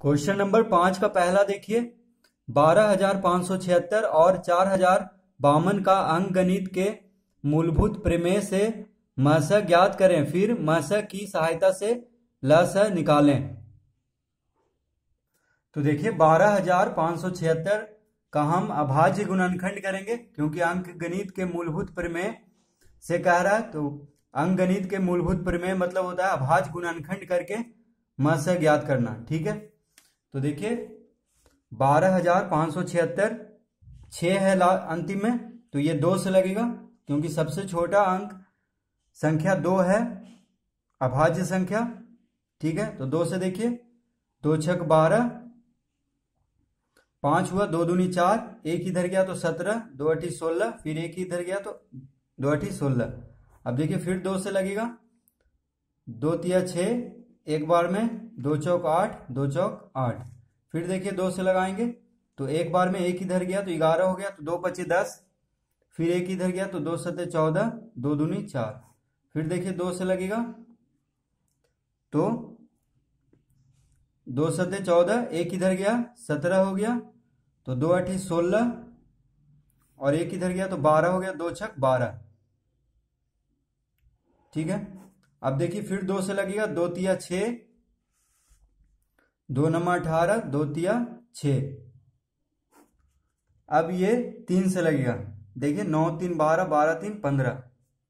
Question number 5 का पहला देखिए। 12,576 और 4,052 का अंकगणित के मूलभूत प्रमेय से मस ज्ञात करें, फिर मस की सहायता से लस निकालें। तो देखिए 12,576 का हम अभाज्य गुणनखंड करेंगे क्योंकि अंकगणित के मूलभूत प्रमेय से कह रहा है। तो अंकगणित के मूलभूत प्रमेय मतलब होता है अभाज्य गुणनखंड करके मस ज्ञात करना। ठीक है, तो देखिए 12,576 6 है अंतिम में, तो ये 2 से लगेगा क्योंकि सबसे छोटा अंक संख्या 2 है, अभाज्य संख्या। ठीक है, तो 2 से देखिए 2 छक 12, 5 हुआ, 2 दूनी 4, 1 इधर गया तो 17, 2 अठी 16, फिर 1 इधर गया तो 2 अठी 16। अब देखिए फिर 2 से लगेगा, 2 तिया 6, एक बार में 2 चौक 8, 2 चौक 8। फिर देखिए 2 से लगाएंगे तो एक बार में 1 इधर गया तो 11 हो गया, तो 2 पचे 10, फिर 1 इधर गया तो 2 सते 14, 2 दूनी 4। फिर देखिए 2 से लगेगा तो 2 सते 14, 1 इधर गया 17 हो गया, तो 2 अठी 16 और 1 इधर गया तो 12 हो गया, 2 छक 12। ठीक है, अब देखिए फिर 2 से लगेगा, 2 तिया 6, 2 नमा 18, 2 तिया 6। अब ये 3 से लगेगा, देखिए 9 3 12, 12 3 15,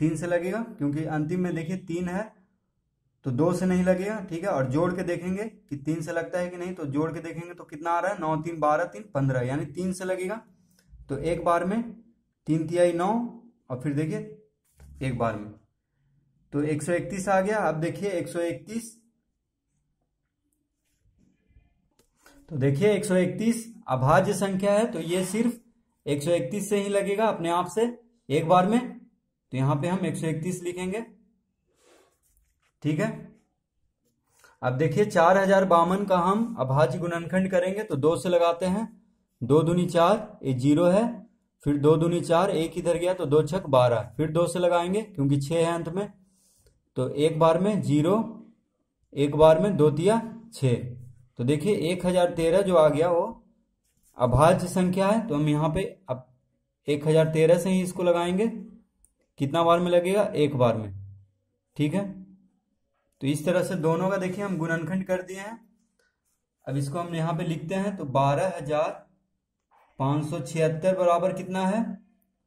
3 से लगेगा क्योंकि अंतिम में देखिए 3 है तो 2 से नहीं लगेगा। ठीक है, और जोड़ के देखेंगे कि 3 से लगता है कि नहीं, तो जोड़ के देखेंगे तो कितना आ रहा है, 9 3 12 3 15, यानी 3 से लगेगा। तो एक बार में 3 तिहाई 9 और फिर देखिए एक बार में तो 131 आ गया। अब देखिए 131, तो देखिए 131 अभाज्य संख्या है तो ये सिर्फ 131 से ही लगेगा अपने आप से एक बार में, तो यहां पे हम 131 लिखेंगे। ठीक है, अब देखिए 4,052 का हम अभाज्य गुणनखंड करेंगे तो 2 से लगाते हैं, 2 दूनी 4, ये 0 है, फिर 2 दूनी 4, 1 इधर गया तो 2 छक 12, फिर 2 से लगाएंगे क्योंकि 6 है अंत में, तो एक बार में 0, एक बार में 2 तिया 6। तो देखिए 1013 जो आ गया वो अभाज्य संख्या है, तो हम यहाँ पे अब 1013 से ही इसको लगाएंगे। कितना बार में लगेगा, एक बार में। ठीक है, तो इस तरह से दोनों का देखिए हम गुणनखंड कर दिए हैं। अब इसको हम यहाँ पे लिखते हैं तो 12,576 बराबर कितना है,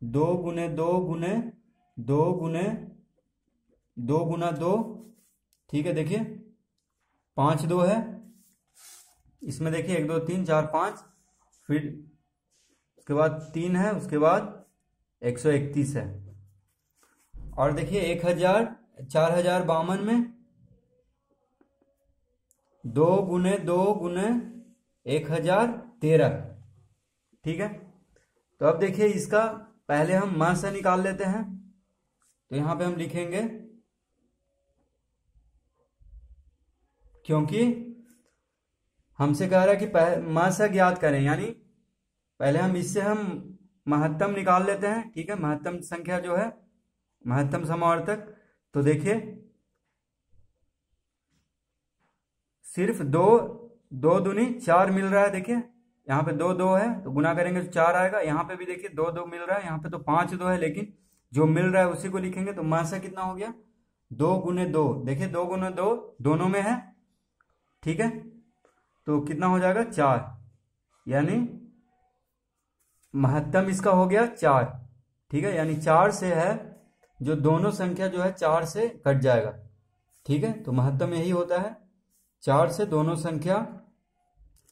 2 गुने 2 गुने 2 गुने 2 गुना 2। ठीक है, देखिए 5 2 है, इसमें देखिए 1 2 3 4 5, फिर उसके बाद 3 है, उसके बाद 131 है। और देखिए 4,052 में 2 गुने 2 गुने 1013। ठीक है, तो अब देखिए इसका पहले हम मान से निकाल लेते हैं, तो यहां पे हम लिखेंगे क्योंकि हमसे कह रहा है कि मान से ज्ञात करें, यानी पहले हम इससे हम महत्तम निकाल लेते हैं। ठीक है, महत्तम संख्या जो है महत्तम समावर्तक, तो देखिए सिर्फ 2 2 दूनी 4 मिल रहा है। देखिए यहाँ पे 2 2 है तो गुना करेंगे तो 4 आएगा, यहाँ पे भी देखिए 2 2 मिल रहा है, यहाँ पे तो 5 2 है, लेकिन जो मिल रहा है उसी को लिखेंगे। तो मासा कितना हो गया, 2 गुने 2, देखिए 2 गुने 2 दोनों में है। ठीक है, तो कितना हो जाएगा 4, यानी महत्तम इसका हो गया 4। ठीक है, यानी 4 से है, जो दोनों संख्या जो है 4 से कट जाएगा। ठीक है, तो महत्तम यही होता है, 4 से दोनों संख्या,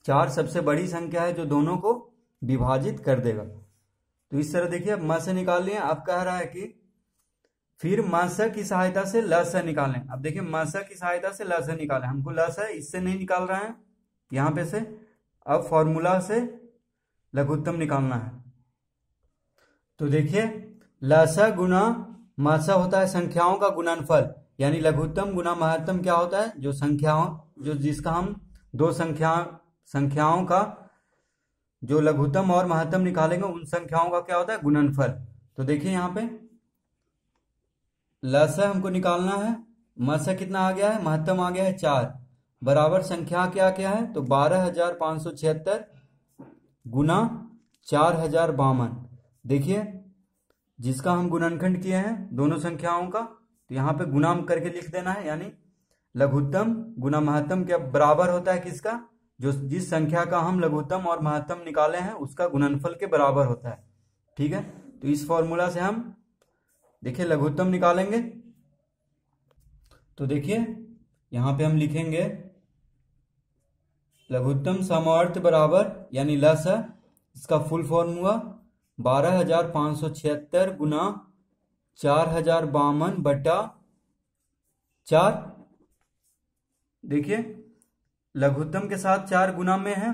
4 सबसे बड़ी संख्या है जो दोनों को विभाजित कर देगा। तो इस तरह देखिए अब मस निकाल लिए। अब कह रहा है कि फिर मस की सहायता से लस निकालें। अब देखिए मस की सहायता से लस निकालें, हमको लस है इससे नहीं निकाल रहा है यहां पे से, अब फॉर्मूला से लघुत्तम निकालना है। तो देखिए लसा गुना मसा होता है संख्याओं का गुणनफल, यानी लघुत्तम गुना महत्तम क्या होता है, जो संख्याओं जो जिसका हम दो संख्याओं का जो लघुत्तम और महत्तम निकालेंगे उन संख्याओं का क्या होता है, गुणनफल। तो देखिए यहाँ पे लसा हमको निकालना है, मसा कितना आ गया है, महत्तम आ गया है 4, बराबर संख्या क्या क्या है, तो 12,576 गुना 4,052। देखिए जिसका हम गुणनखंड किए हैं दोनों संख्याओं का, तो यहाँ पे गुणा करके लिख देना है, यानी लघुत्तम गुना महत्तम के बराबर होता है किसका, जो जिस संख्या का हम लघुत्तम और महत्तम निकाले हैं उसका गुणनफल के बराबर होता है। ठीक है, तो इस फॉर्मूला से हम देखिए लघुत्तम निकालेंगे। तो देखिए यहाँ पे हम लिखेंगे लघुत्तम समवर्त बराबर यानी लस, इसका फुल फॉर्म हुआ 12,576 गुना 4,052 बटा 4। देखिए लघुत्तम के साथ 4 गुना में है,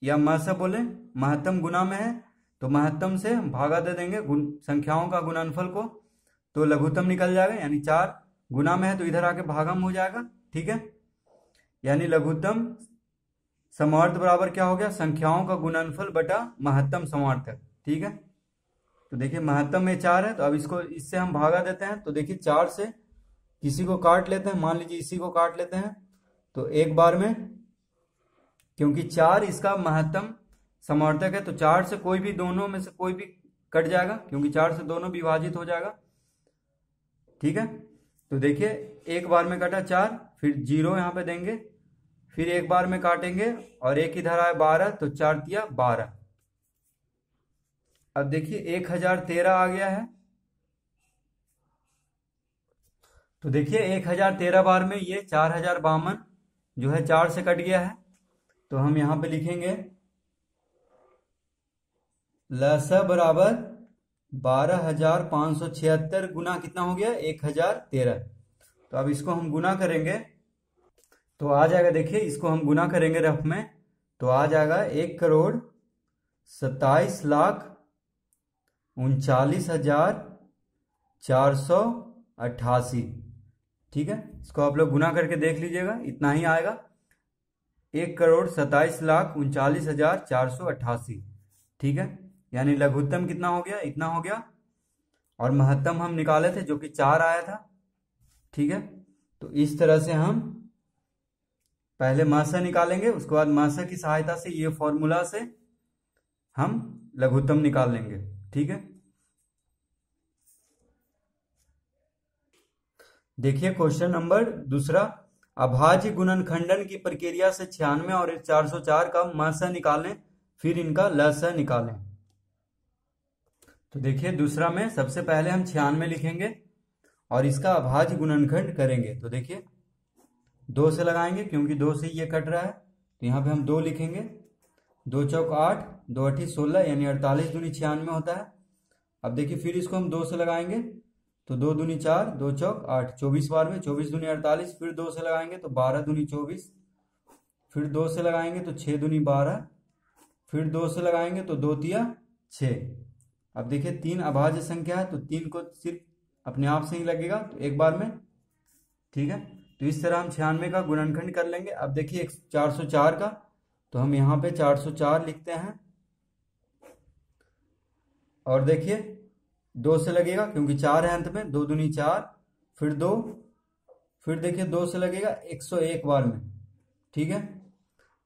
या महत्तम बोले महत्तम गुना में है, तो महत्तम से भागा दे देंगे संख्याओं का गुणनफल को, तो लघुत्तम निकल जाएगा, यानी 4 गुना में है तो इधर आके भागम हो जाएगा। ठीक है, यानी लघुत्तम समवर्त बराबर क्या हो गया, संख्याओं का गुणनफल बटा महत्तम समवर्तक। ठीक है, तो देखिए महत्तम में 4 है, तो अब इसको इससे हम भागा देते हैं। तो देखिए 4 से किसी को काट लेते हैं, मान लीजिए इसी को काट लेते हैं, तो एक बार में, क्योंकि 4 इसका महत्तम समवर्तक है, तो 4 से कोई भी दोनों में से कोई भी कट जाएगा, क्योंकि 4 से दोनों विभाजित हो जाएगा। ठीक है, तो देखिए एक बार में कटा 4, फिर 0 यहाँ पे देंगे, फिर एक बार में काटेंगे और एक इधर आए 12, तो 4 तिया 12। अब देखिए 1013 आ गया है, तो देखिए 1013 बार में ये 4,052 जो है 4 से कट गया है, तो हम यहां पे लिखेंगे लसा बराबर 12,576 गुना कितना हो गया 1013। तो अब इसको हम गुना करेंगे तो आ जाएगा, देखिए इसको हम गुना करेंगे रफ में, तो आ जाएगा 1,27,39,488। ठीक है, इसको आप लोग गुना करके देख लीजिएगा, इतना ही आएगा 1,27,39,488। ठीक है, यानी लघुत्तम कितना हो गया, इतना हो गया, और महत्तम हम निकाले थे जो कि 4 आया था। ठीक है, तो इस तरह से हम पहले मासा निकालेंगे, उसके बाद मासा की सहायता से ये फॉर्मूला से हम लघुत्तम निकाल लेंगे। ठीक है, देखिए क्वेश्चन नंबर दूसरा, अभाज्य गुणनखंडन की प्रक्रिया से 96 और 404 का मासा निकालें, फिर इनका लसा निकालें। तो देखिए दूसरा में सबसे पहले हम 96 लिखेंगे और इसका अभाज्य गुणनखंड करेंगे। तो देखिए 2 से लगाएंगे, क्योंकि 2 से ये कट रहा है, तो यहाँ पे हम 2 लिखेंगे, 2 चौक 8, 2 अठी 16, यानी 48 दूनी 96 होता है। अब देखिए फिर इसको हम 2 से लगाएंगे, तो 2 दूनी 4, 2 चौक 8, 24 बार में 24 दूनी 48, फिर 2 से लगाएंगे तो 12 दूनी 24, फिर 2 से लगाएंगे तो 6 दूनी 12, फिर 2 से लगाएंगे तो 2 तिया 6। अब देखिए 3 अभाज्य संख्या है, तो 3 को सिर्फ अपने आप से ही लगेगा, तो एक बार में। ठीक है, तो इस तरह हम 96 का गुणनखंड कर लेंगे। अब देखिए 404 का, तो हम यहाँ पे 404 लिखते हैं, और देखिए 2 से लगेगा, क्योंकि 4 है अंत में, 2 दूनी 4, फिर 2, फिर देखिए 2 से लगेगा 101 बार में। ठीक है,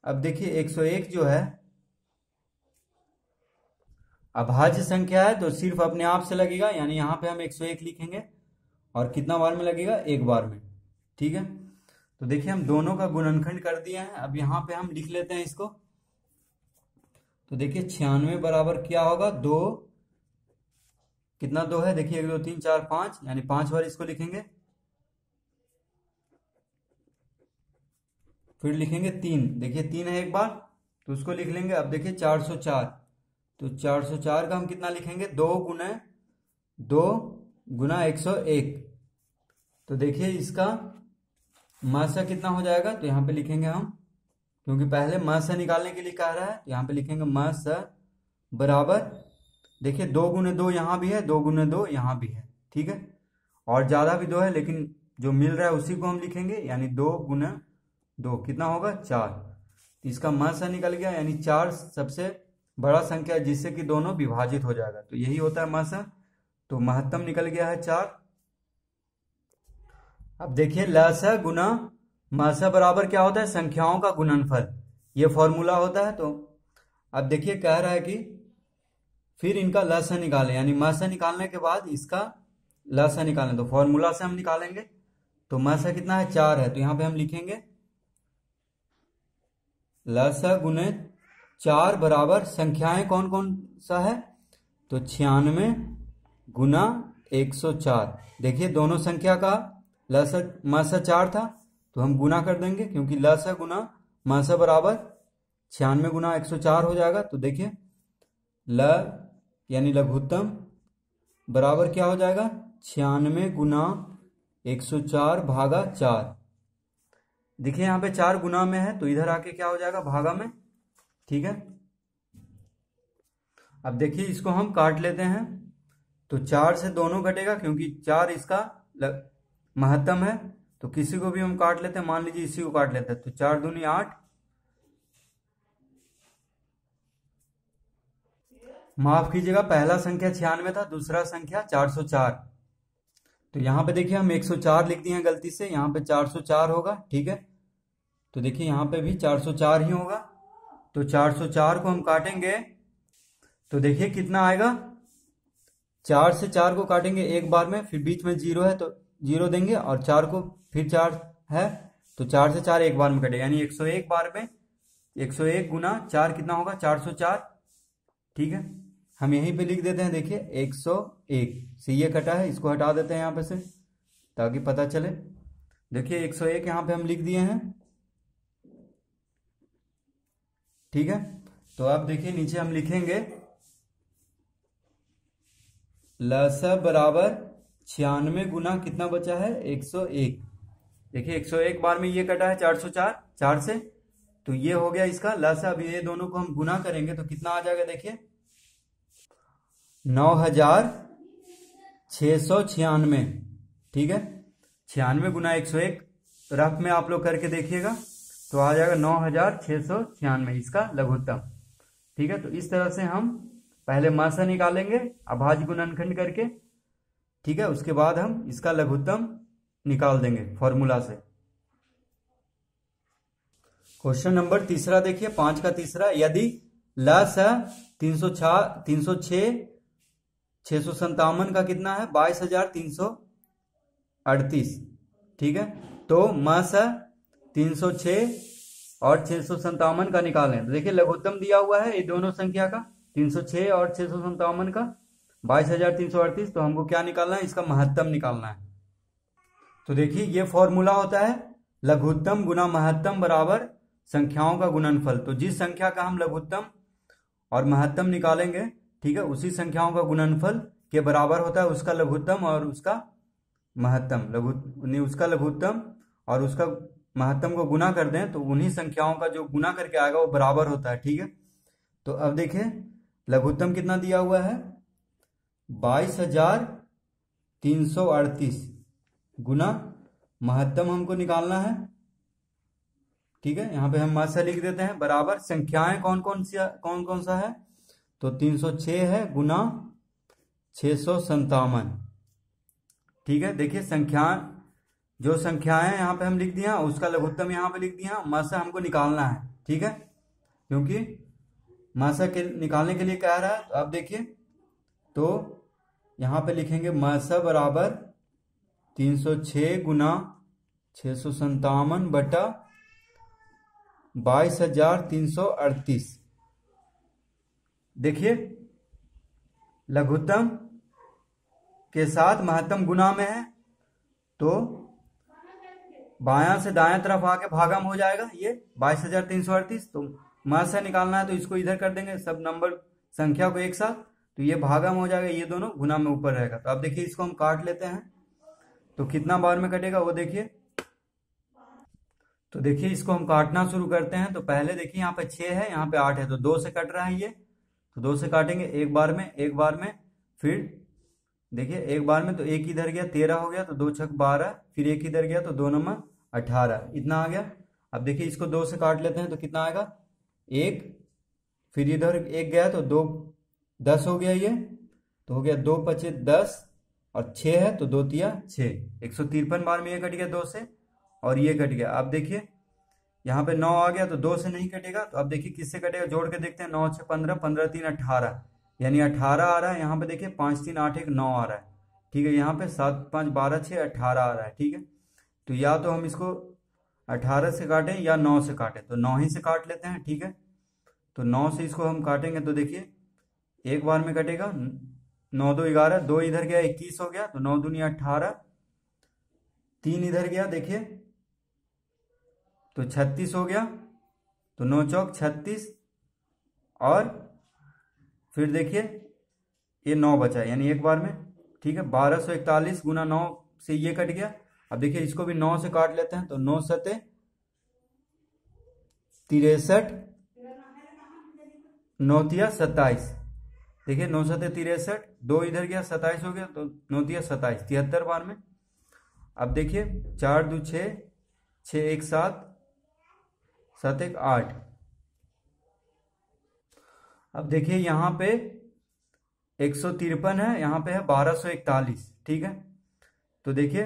अब देखिए 101 जो है अभाज्य संख्या है, तो सिर्फ अपने आप से लगेगा, यानी यहाँ पे हम 101 लिखेंगे, और कितना बार में लगेगा, एक बार में। ठीक है, तो देखिए हम दोनों का गुणनखंड कर दिए हैं। अब यहाँ पे हम लिख लेते हैं इसको, तो देखिए 96 बराबर क्या होगा, 2, कितना 2 है, देखिए 1 2 3 4 5, यानी 5 बार इसको लिखेंगे, फिर लिखेंगे 3, देखिए 3 है एक बार, तो उसको लिख लेंगे। अब देखिए 404, तो 404 का हम कितना लिखेंगे, 2 गुना 101। तो देखिए इसका मासा कितना हो जाएगा, तो यहाँ पे लिखेंगे हम, क्योंकि पहले मासा निकालने के लिए कह रहा है, तो यहाँ पे लिखेंगे मासा बराबर, देखिए 2 गुने 2 यहाँ भी है, 2 गुने 2 यहाँ भी है। ठीक है, और ज्यादा भी 2 है, लेकिन जो मिल रहा है उसी को हम लिखेंगे, यानी 2 गुना 2 कितना होगा, 4। इसका मासा निकल गया, यानी 4 सबसे बड़ा संख्या है जिससे कि दोनों विभाजित हो जाएगा, तो यही होता है मासा। तो महत्तम निकल गया है 4। अब देखिए लसा गुना मासा बराबर क्या होता है, संख्याओं का गुणनफल, ये फॉर्मूला होता है। तो अब देखिए कह रहा है कि फिर इनका लसा निकालें, यानी मासा निकालने के बाद इसका लसा निकालें। तो फॉर्मूला से हम निकालेंगे। तो मासा कितना है, 4 है, तो यहाँ पे हम लिखेंगे लसा गुने 4 बराबर संख्याएं कौन कौन सा है, तो 96 गुना 104। देखिए दोनों संख्या का लसा मासा 4 था, तो हम गुना कर देंगे, क्योंकि लसा गुना मासा बराबर 96 गुना 104 हो जाएगा। तो देखिए ल यानी लघुत्तम बराबर क्या हो जाएगा, 96 गुना 104 भागा 4। देखिए यहाँ पे 4 गुना में है, तो इधर आके क्या हो जाएगा, भागा में। ठीक है, अब देखिए इसको हम काट लेते हैं। तो 4 से दोनों घटेगा, क्योंकि 4 इसका महत्तम है। तो किसी को भी हम काट लेते हैं, मान लीजिए इसी को काट लेते हैं। तो 4 दूनी 8, माफ कीजिएगा, पहला संख्या 96 था, दूसरा संख्या 404। तो यहाँ पे देखिए हम 104 लिख दिए हैं गलती से, यहाँ पे 404 होगा। ठीक है, तो देखिए यहाँ पे भी 404 ही होगा। तो 404 को हम काटेंगे, तो देखिए कितना आएगा, 4 से 4 को काटेंगे एक बार में, फिर बीच में 0 है तो 0 देंगे, और 4 को फिर 4 है, तो 4 से 4 एक बार में कटेगा, यानी 101 बार में 101 गुना 4 कितना होगा, 404। ठीक है, हम यहीं पे लिख देते हैं। देखिए 101 से ये कटा है, इसको हटा देते हैं यहाँ पे से, ताकि पता चले। देखिए 101 यहाँ पे हम लिख दिए हैं। ठीक है, तो अब देखिए नीचे हम लिखेंगे लसा बराबर 96 गुना कितना बचा है, 101। देखिए 101 बार में ये कटा है 404 4 से, तो ये हो गया इसका लसा। अभी ये दोनों को हम गुना करेंगे तो कितना आ जाएगा, देखिए 9696। ठीक है, 96 गुना 101 रफ में आप लोग करके देखिएगा, तो आ जाएगा 9696 इसका लघुत्तम। ठीक है, तो इस तरह से हम पहले मासा निकालेंगे अभाज्य गुणनखंड करके। ठीक है, उसके बाद हम इसका लघुत्तम निकाल देंगे फॉर्मूला से। क्वेश्चन नंबर तीसरा देखिए, 5 का तीसरा, यदि लसा 306 657 का कितना है, 22,338। ठीक है, तो मासा 306 और 657 का निकालें। तो देखिए लघुत्तम दिया हुआ है ये दोनों संख्या का, 306 और 657 का 22,338। तो हमको क्या निकालना है, इसका महत्तम निकालना है। तो देखिए ये फॉर्मूला होता है लघुत्तम गुना महत्तम बराबर संख्याओं का गुणनफल। तो जिस संख्या का हम लघुत्तम और महत्तम निकालेंगे, ठीक है, उसी संख्याओं का गुणनफल के बराबर होता है उसका लघुत्तम और उसका महत्तम। उसका लघुत्तम और उसका महत्तम को गुना कर दें तो उन्हीं संख्याओं का जो गुना करके आएगा वो बराबर होता है। ठीक है, तो अब देखिए लघुत्तम कितना दिया हुआ है, 22,338 गुना महत्तम हमको निकालना है। ठीक है, यहाँ पे हम मासा लिख देते हैं बराबर संख्याएं कौन कौन सा है, तो 306 है गुना 657। ठीक है, देखिए जो संख्याएं यहाँ पे हम लिख दिया, उसका लघुत्तम यहाँ पे लिख दिया, मासा हमको निकालना है। ठीक है, क्योंकि मासा के निकालने के लिए कह रहा है। तो अब देखिए, तो यहाँ पे लिखेंगे मासा बराबर 306 गुना 657 बटा 22,338। देखिए लघुत्तम के साथ महत्तम गुना में है, तो बायां से दायां तरफ आके भागम हो जाएगा ये 22,338। तो मासा निकालना है तो इसको इधर कर देंगे, सब नंबर संख्या को एक साथ, तो ये भागम हो जाएगा, ये दोनों गुना में ऊपर रहेगा। तो अब देखिए इसको हम काट लेते हैं, तो कितना बार में कटेगा वो देखिए। तो देखिए इसको हम काटना शुरू करते हैं। तो पहले देखिए यहाँ पे 6 है, यहाँ पे 8 है, तो 2 से कट रहा है ये, तो 2 से काटेंगे एक बार में, फिर देखिए एक बार में तो एक इधर गया 13 हो गया, तो 2 छक 12, फिर एक इधर गया तो 2 नंबर 18, इतना आ गया। अब देखिए इसको 2 से काट लेते हैं तो कितना आएगा, 1, फिर इधर एक गया तो 2 10 हो गया ये, तो हो गया 2 5 10, और 6 है तो 2 तिया 6, 153 बार में ये कट गया 2 से, और ये कट गया। अब देखिए यहाँ पे 9 आ गया तो 2 से नहीं कटेगा, तो अब देखिए किससे कटेगा, जोड़ के देखते हैं। 9 6 15, 15 3 18, यानी 18 आ रहा है। यहाँ पे देखिए 5 3 8 1 9 आ रहा है, ठीक है। यहाँ पे 7 5 12 6 18 आ रहा है, ठीक है। तो या तो हम इसको 18 से काटें या 9 से काटें, तो 9 ही से काट लेते हैं, ठीक है। तो 9 से इसको हम काटेंगे तो देखिए एक बार में कटेगा। 9 2 11, 2 इधर गया 21 हो गया, तो 9 दूनी 18, 3 इधर गया देखिए तो 36 हो गया, तो 9 चौक 36, और फिर देखिए ये 9 बचा यानी एक बार में, ठीक है। 1241 गुना 9 से ये कट गया। अब देखिए इसको भी 9 से काट लेते हैं, तो 9 सते 63, 9 तिया 27, देखिए 9 सते 63, 2 इधर गया 27 हो गया, तो 9 तिया 27, 73 बार में। अब देखिए 4 2 6, 6 1 7, 7 1 8। अब देखिए यहाँ पे 153 है, यहाँ पे है 1241, ठीक है। तो देखिए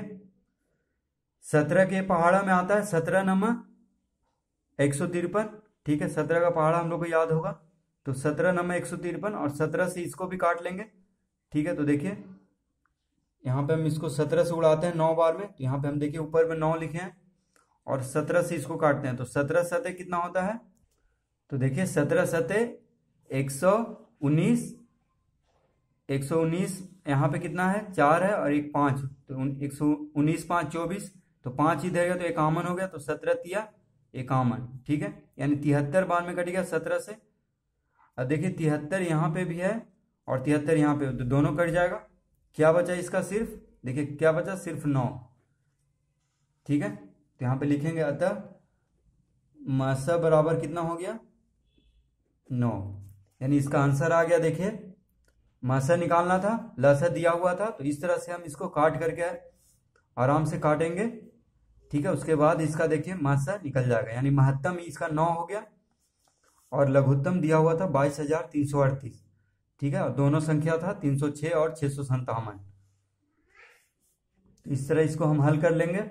17 के पहाड़ा में आता है 17 नंबर 153, ठीक है। 17 का पहाड़ा हम लोग को याद होगा, तो 17 नंबर 153, और 17 से इसको भी काट लेंगे, ठीक है। तो देखिए यहाँ पे हम इसको 17 से उड़ाते हैं 9 बार में, तो यहाँ पे हम देखिए ऊपर में 9 लिखे हैं और 17 से इसको काटते हैं, तो 17 सते कितना होता है, तो देखिए 17 सते 119, 119 यहाँ पे कितना है 4 है और एक 5, तो 119 5 24, तो 5 इधर गया तो 51 हो गया, तो 17 तिया 51, ठीक है। यानी 73 बार में कट गया 17 से। अब देखिए 73 यहाँ पे भी है और 73 यहाँ पे, तो दोनों कट जाएगा। क्या बचा इसका, सिर्फ देखिए क्या बचा, सिर्फ 9, ठीक है। तो यहाँ पे लिखेंगे अतः मासा बराबर कितना हो गया 9, यानी इसका आंसर आ गया। देखिए मासा निकालना था, लसा दिया हुआ था, तो इस तरह से हम इसको काट करके आराम से काटेंगे, ठीक है। उसके बाद इसका देखिए मासा निकल जाएगा, यानी महत्तम इसका 9 हो गया और लघुत्तम दिया हुआ था 22,338, ठीक है। और दोनों संख्या था 306 और 657। इस तरह इसको हम हल कर लेंगे।